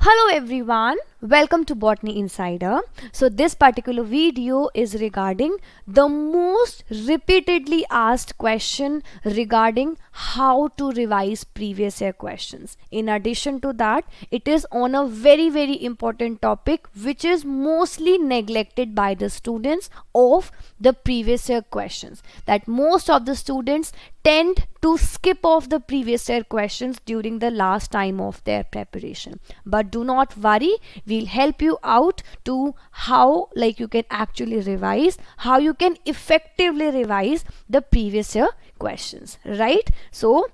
Hello everyone, welcome to Botany Insider. So this particular video is regarding the most repeatedly asked question regarding how to revise previous year questions. In addition to that, it is on a very important topic which is mostly neglected by the students of the previous year questions. That most of the students tend to skip off the previous year questions during the last time of their preparation. But do not worry, we'll help you out to how you can actually revise, how you can effectively revise the previous year questions, right? So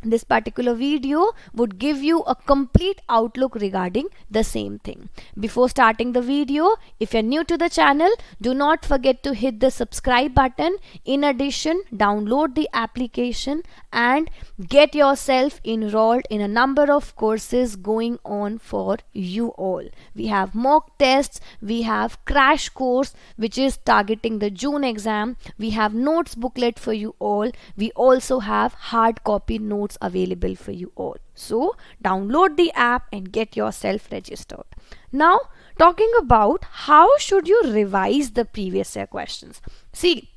this particular video would give you a complete outlook regarding the same thing. Before starting the video, if you're new to the channel, do not forget to hit the subscribe button. In addition, download the application and get yourself enrolled in a number of courses going on for you all. We have mock tests, we have crash course which is targeting the June exam, we have notes booklet for you all, we also have hard copy notes available for you all. So download the app and get yourself registered. Now talking about how should you revise the previous year questions. See,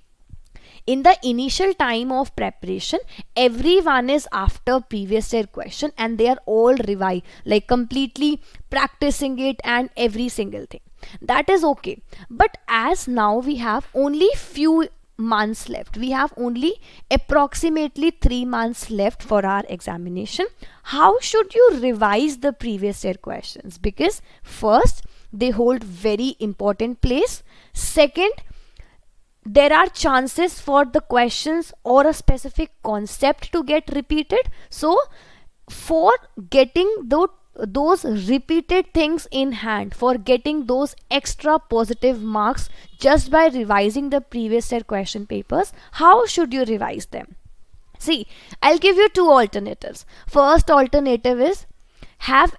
in the initial time of preparation, everyone is after previous year question and they are all completely practicing it and every single thing. That is okay. But as now we have only few months left, we have only approximately 3 months left for our examination. How should you revise the previous year questions? Because first, they hold very important place. Second, there are chances for the questions or a specific concept to get repeated. So for getting those repeated things in hand, for getting those extra positive marks just by revising the previous year question papers, how should you revise them? See, I'll give you two alternatives. First alternative is have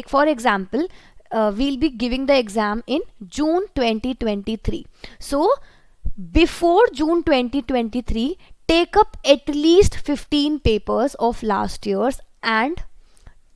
for example, we'll be giving the exam in June 2023. So before June 2023, take up at least 15 papers of last year's and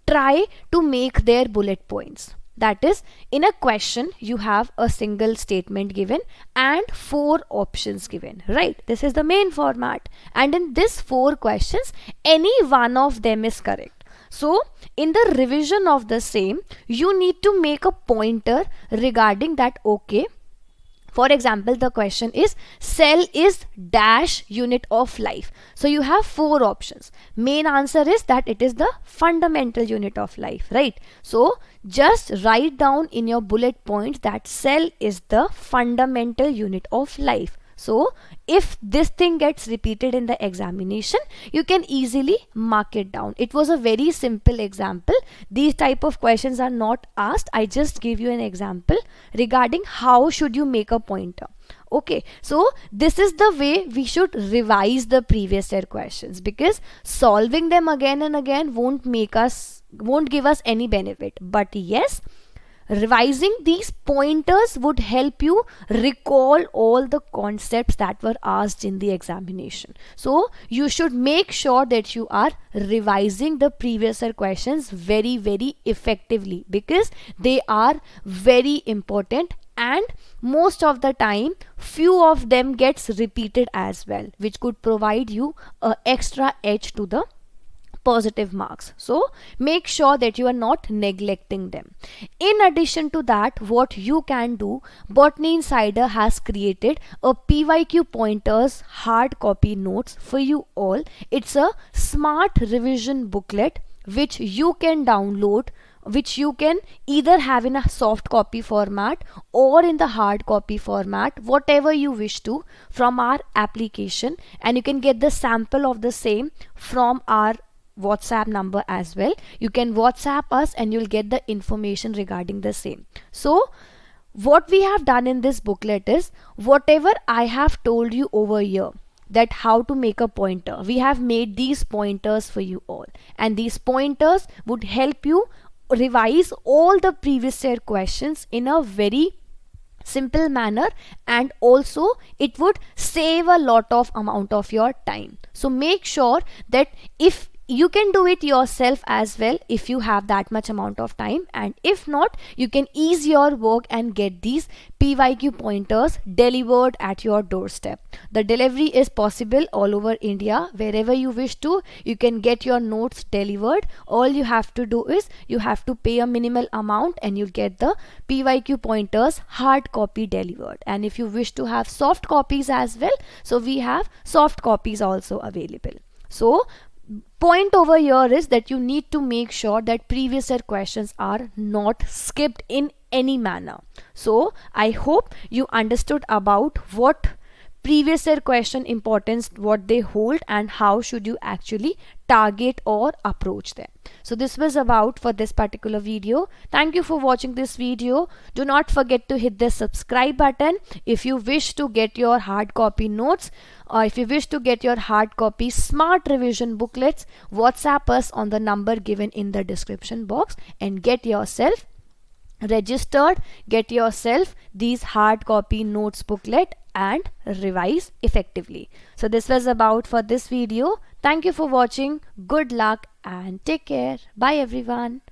try to make their bullet points. That is, in a question you have a single statement given and 4 options given, right? This is the main format, and in this 4 questions, any one of them is correct. So in the revision of the same, you need to make a pointer regarding that. Okay, for example, the question is cell is dash unit of life. So you have 4 options. Main answer is that it is the fundamental unit of life, right? So just write down in your bullet points that cell is the fundamental unit of life. So if this thing gets repeated in the examination, you can easily mark it down. It was a very simple example. These type of questions are not asked. I just give you an example regarding how should you make a pointer. Okay, so this is the way we should revise the previous year questions, because solving them again and again won't give us any benefit. But yes, revising these pointers would help you recall all the concepts that were asked in the examination. So you should make sure that you are revising the previous year questions very effectively, because they are very important, and most of the time few of them gets repeated as well, which could provide you an extra edge to the positive marks. So make sure that you are not neglecting them. In addition to that, what you can do, Botany Insider has created a PYQ pointers hard copy notes for you all. It's a smart revision booklet which you can download, which you can either have in a soft copy format or in the hard copy format, whatever you wish to, from our application, and you can get the sample of the same from our WhatsApp number as well. You can WhatsApp us and you'll get the information regarding the same. So what we have done in this booklet is whatever I have told you over here, that how to make a pointer, we have made these pointers for you all, and these pointers would help you revise all the previous year questions in a very simple manner, and also it would save a lot of amount of your time. So make sure that if You can do it yourself as well if you have that much amount of time, and if not, you can ease your work and get these PYQ pointers delivered at your doorstep. The delivery is possible all over India. Wherever you wish to, you can get your notes delivered. All you have to do is you have to pay a minimal amount and you'll get the PYQ pointers hard copy delivered. And if you wish to have soft copies as well, so we have soft copies also available. So point over here is that you need to make sure that previous year questions are not skipped in any manner. So I hope you understood about what previous year question importance, what they hold, and how should you actually target or approach them. So this was about for this particular video. Thank you for watching this video. Do not forget to hit the subscribe button. If you wish to get your hard copy notes, or if you wish to get your hard copy smart revision booklets, WhatsApp us on the number given in the description box and get yourself registered, get yourself these hard copy notes booklet and revise effectively. So this was about for this video. Thank you for watching. Good luck and take care. Bye everyone.